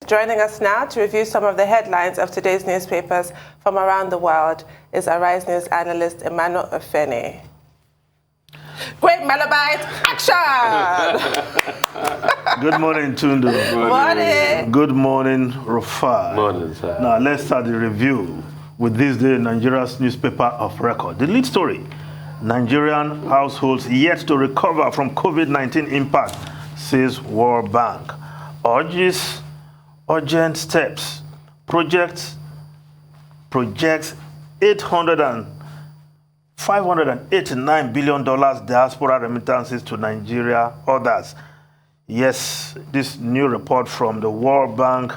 Joining us now to review some of the headlines of today's newspapers from around the world is Arise News analyst Emmanuel Ofene. Great Malabite, action! Good morning, Tundu. Morning. Good morning, Rufai. Morning, sir. Now, let's start the review with this day Nigeria's newspaper of record. The lead story, Nigerian households yet to recover from COVID-19 impact, says World Bank. Urges urgent steps. Projects $589 billion diaspora remittances to Nigeria, others. Yes, this new report from the World Bank,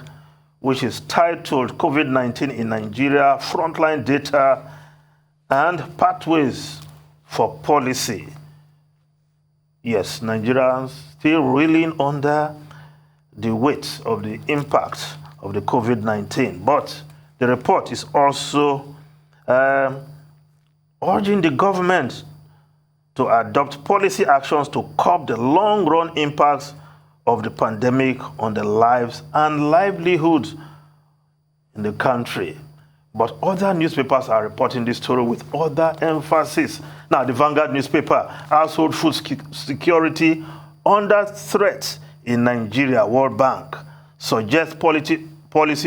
which is titled COVID-19 in Nigeria, Frontline Data and Pathways for Policy. Yes, Nigerians still reeling under the weight of the impact of the COVID-19. But the report is also urging the government to adopt policy actions to curb the long-run impacts of the pandemic on the lives and livelihoods in the country. But other newspapers are reporting this story with other emphasis. Now, the Vanguard newspaper, household food security under threat in Nigeria, World Bank, suggests policy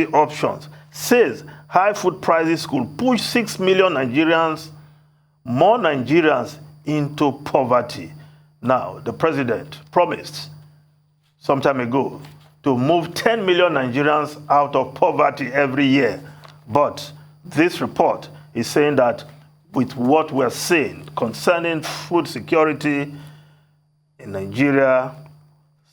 options, says high food prices could push 6 million more Nigerians into poverty. Now, the president promised some time ago to move 10 million Nigerians out of poverty every year. But this report is saying that with what we're seeing concerning food security in Nigeria,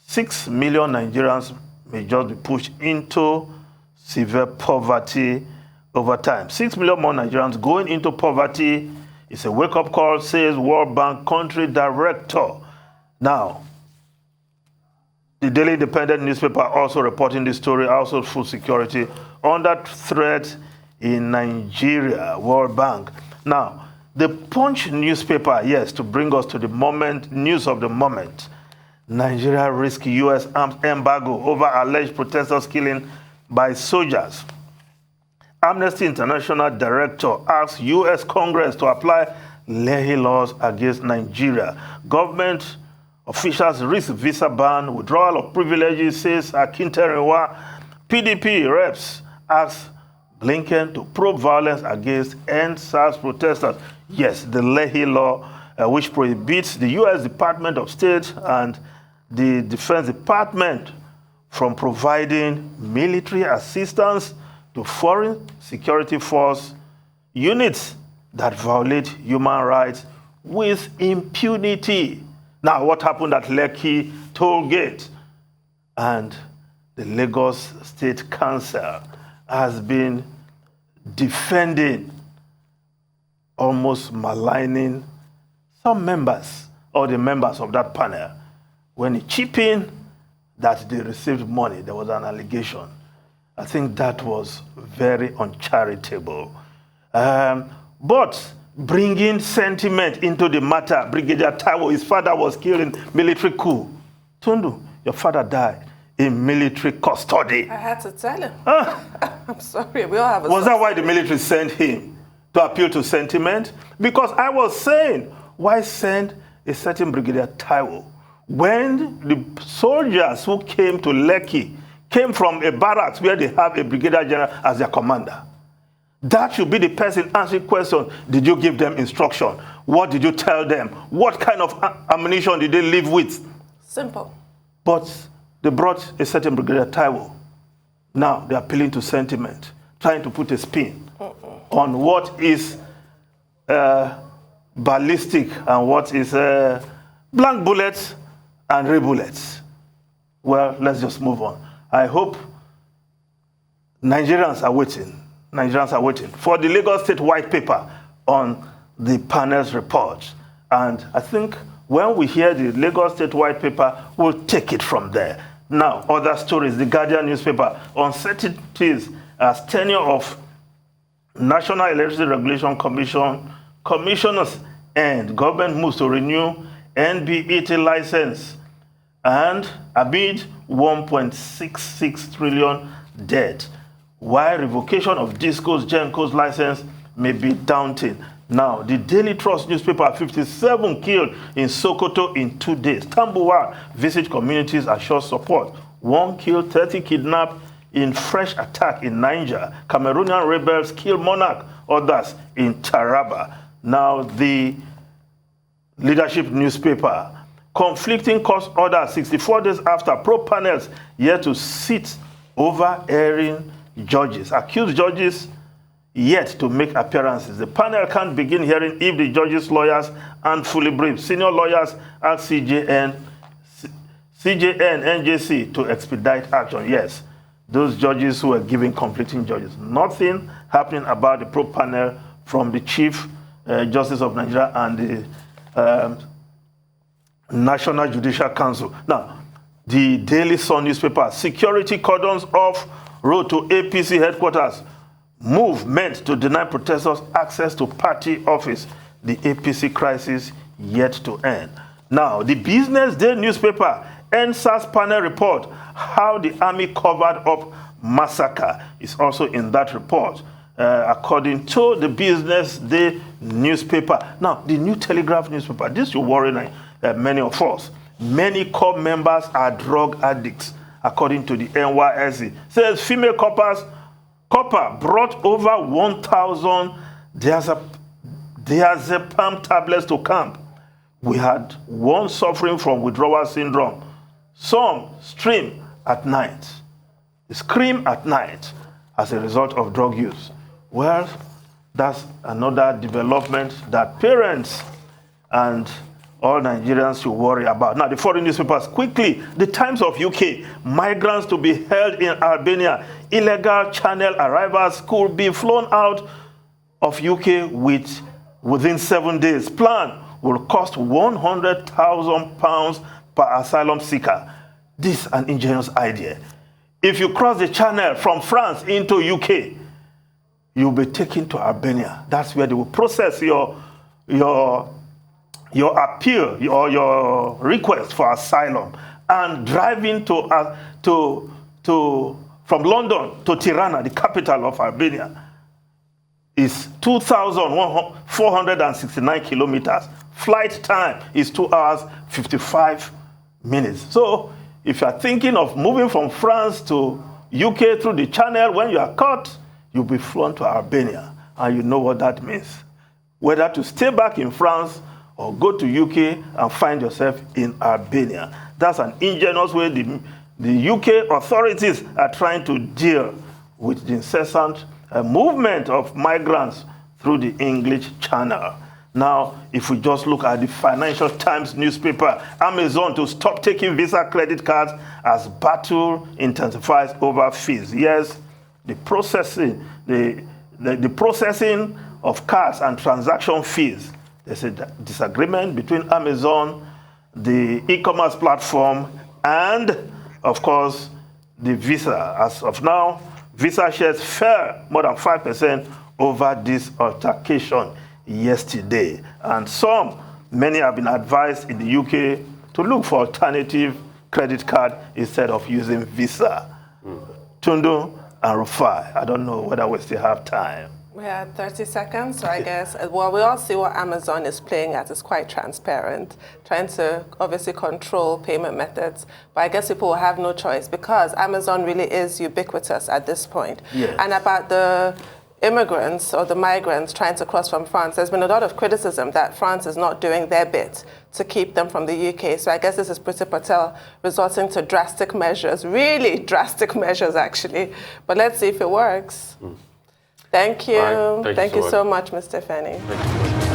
6 million Nigerians may just be pushed into severe poverty over time. 6 million more Nigerians going into poverty is a wake-up call, says World Bank country director. Now, the Daily Independent newspaper also reporting this story, household food security under threat in Nigeria, World Bank. Now, the Punch newspaper, yes, to bring us to the moment, news of the moment. Nigeria risks U.S. arms embargo over alleged protesters killing by soldiers. Amnesty International director asks U.S. Congress to apply Leahy laws against Nigeria. Government officials risk visa ban, withdrawal of privileges, says Akinterewa. PDP reps ask Blinken to probe violence against end-SARS protesters. Yes, the Leahy law, which prohibits the U.S. Department of State and the Defense Department from providing military assistance to foreign security force units that violate human rights with impunity. Now, what happened at Lekki toll gate? And the Lagos State Council has been defending, almost maligning some members or the members of that panel. When it chipped in that they received money, there was an allegation. I think that was very uncharitable. But bringing sentiment into the matter, Brigadier Taiwo, his father was killed in military coup. Tundu, your father died in military custody. I had to tell him. I'm sorry, we all have a Was that why the military sent him? To appeal to sentiment? Because I was saying, why send a certain Brigadier Taiwo when the soldiers who came to Lekki came from a barracks where they have a brigadier general as their commander? That should be the person answering questions. Did you give them instruction? What did you tell them? What kind of ammunition did they live with? Simple. But they brought a certain Brigadier Taiwo. Now they're appealing to sentiment, trying to put a spin on what is ballistic and what is blank bullets and ray bullets. Well, let's just move on. I hope Nigerians are waiting for the Lagos State White Paper on the panel's report. And I think when we hear the Lagos State White Paper, we'll take it from there. Now, other stories, the Guardian newspaper, uncertainties as tenure of National Electricity Regulation Commission commissioners and government moves to renew NBET license and amid 1.66 trillion dead, while revocation of Disco's Genco's license may be daunting. Now, the Daily Trust newspaper, 57 killed in Sokoto in 2 days. Tambuwal visit communities assure support. 1 killed, 30 kidnapped in fresh attack in Niger. Cameroonian rebels kill monarch, others in Taraba. Now, the Leadership newspaper, conflicting court orders 64 days after pro-panels yet to sit over airing judges. Accused judges yet to make appearances. The panel can't begin hearing if the judges' lawyers aren't fully briefed. Senior lawyers ask CJN, NJC to expedite action. Yes, those judges who were giving conflicting judges. Nothing happening about the probe panel from the Chief Justice of Nigeria and the National Judicial Council. Now, the Daily Sun newspaper, security cordons off road to APC headquarters. Move meant to deny protesters access to party office. The APC crisis yet to end. Now, the Business Day newspaper, NSAS panel report, how the army covered up massacre, is also in that report, according to the Business Day newspaper. Now, the New Telegraph newspaper, this will worry many of us. Many corps members are drug addicts, according to the NYSC. Says female copper brought over 1,000 diazepam tablets to camp. We had one suffering from withdrawal syndrome. Some scream at night as a result of drug use. Well, that's another development that parents and all Nigerians should worry about. Now, the foreign newspapers, quickly, the Times of UK, migrants to be held in Albania, illegal channel arrivals could be flown out of UK within 7 days. Plan will cost £100,000 per asylum seeker. This is an ingenious idea. If you cross the channel from France into UK, you'll be taken to Albania. That's where they will process your appeal or your request for asylum, and driving from London to Tirana, the capital of Albania, is 2,469 kilometers. Flight time is 2 hours, 55 minutes. So if you're thinking of moving from France to UK through the channel, when you are caught, you'll be flown to Albania, and you know what that means. Whether to stay back in France or go to UK and find yourself in Albania. That's an ingenious way the UK authorities are trying to deal with the incessant movement of migrants through the English Channel. Now, if we just look at the Financial Times newspaper, Amazon to stop taking Visa credit cards as battle intensifies over fees. Yes, the processing of cards and transaction fees. There's a disagreement between Amazon, the e-commerce platform, and, of course, the Visa. As of now, Visa shares fell more than 5% over this altercation yesterday. And many have been advised in the UK to look for alternative credit card instead of using Visa. Tundu and Rufai, I don't know whether we still have time. We have 30 seconds, so I guess, well, we all see what Amazon is playing at. It's quite transparent, trying to obviously control payment methods. But I guess people will have no choice because Amazon really is ubiquitous at this point. Yes. And about the immigrants or the migrants trying to cross from France, there's been a lot of criticism that France is not doing their bit to keep them from the UK. So I guess this is Priti Patel resorting to drastic measures, really drastic measures, actually. But let's see if it works. Thank you. Right. Thank you so much, Mr. Feni. Thank you so much.